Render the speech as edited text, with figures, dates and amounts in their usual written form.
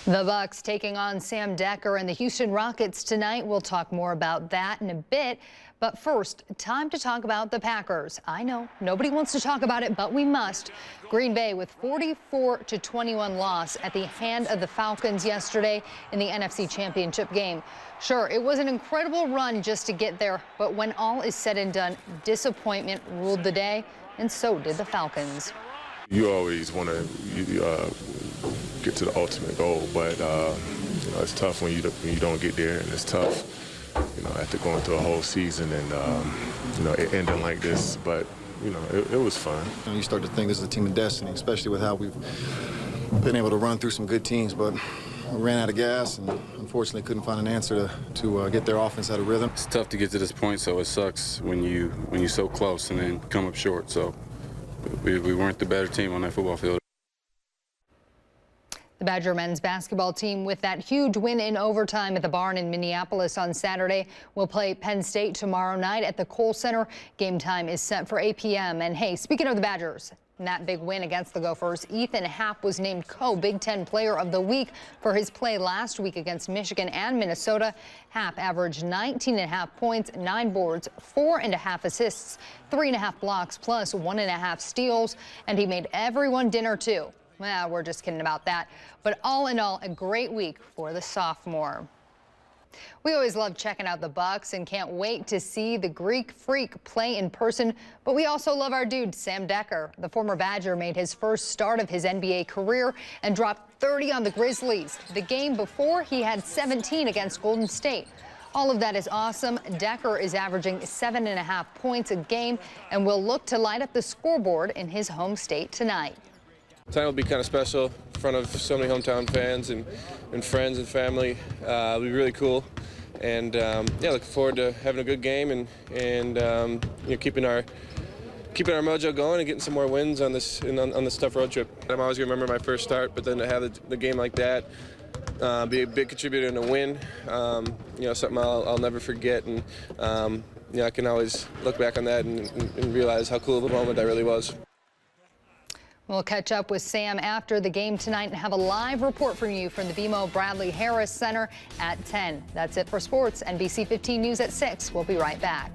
The Bucks taking on Sam Dekker and the Houston Rockets tonight. We'll talk more about that in a bit. But first, time to talk about the Packers. I know nobody wants to talk about it, but we must. Green Bay with 44-21 loss at the hand of the Falcons yesterday in the NFC Championship game. Sure, it was an incredible run just to get there, but when all is said and done, disappointment ruled the day, and so did the Falcons. You always want to get to the ultimate goal, but it's tough when you don't get there, and it's tough, after going through a whole season and it ending like this. But it was fun. You start to think this is a team of destiny, especially with how we've been able to run through some good teams, but we ran out of gas and unfortunately couldn't find an answer to get their offense out of rhythm. It's tough to get to this point, so it sucks when you're so close and then come up short. So we weren't the better team on that football field. The Badger men's basketball team, with that huge win in overtime at the Barn in Minneapolis on Saturday, will play Penn State tomorrow night at the Kohl Center. Game time is set for 8 p.m. And hey, speaking of the Badgers, in that big win against the Gophers, Ethan Happ was named co-Big Ten Player of the Week for his play last week against Michigan and Minnesota. Happ averaged 19.5 points, 9 boards, 4.5 assists, 3.5 blocks, plus 1.5 steals, and he made everyone dinner too. Well, we're just kidding about that. But all in all, a great week for the sophomore. We always love checking out the Bucks and can't wait to see the Greek Freak play in person. But we also love our dude, Sam Dekker. The former Badger made his first start of his NBA career and dropped 30 on the Grizzlies. The game before, he had 17 against Golden State. All of that is awesome. Dekker is averaging 7.5 points a game and will look to light up the scoreboard in his home state tonight. Tonight will be kind of special in front of so many hometown fans and friends and family. It'll be really cool, and looking forward to having a good game and keeping our mojo going and getting some more wins on this tough road trip. I'm always gonna remember my first start, but then to have the game like that, be a big contributor in a win, something I'll never forget, and I can always look back on that and realize how cool of a moment that really was. We'll catch up with Sam after the game tonight and have a live report from you from the BMO Bradley Harris Center at 10. That's it for sports. NBC 15 News at 6. We'll be right back.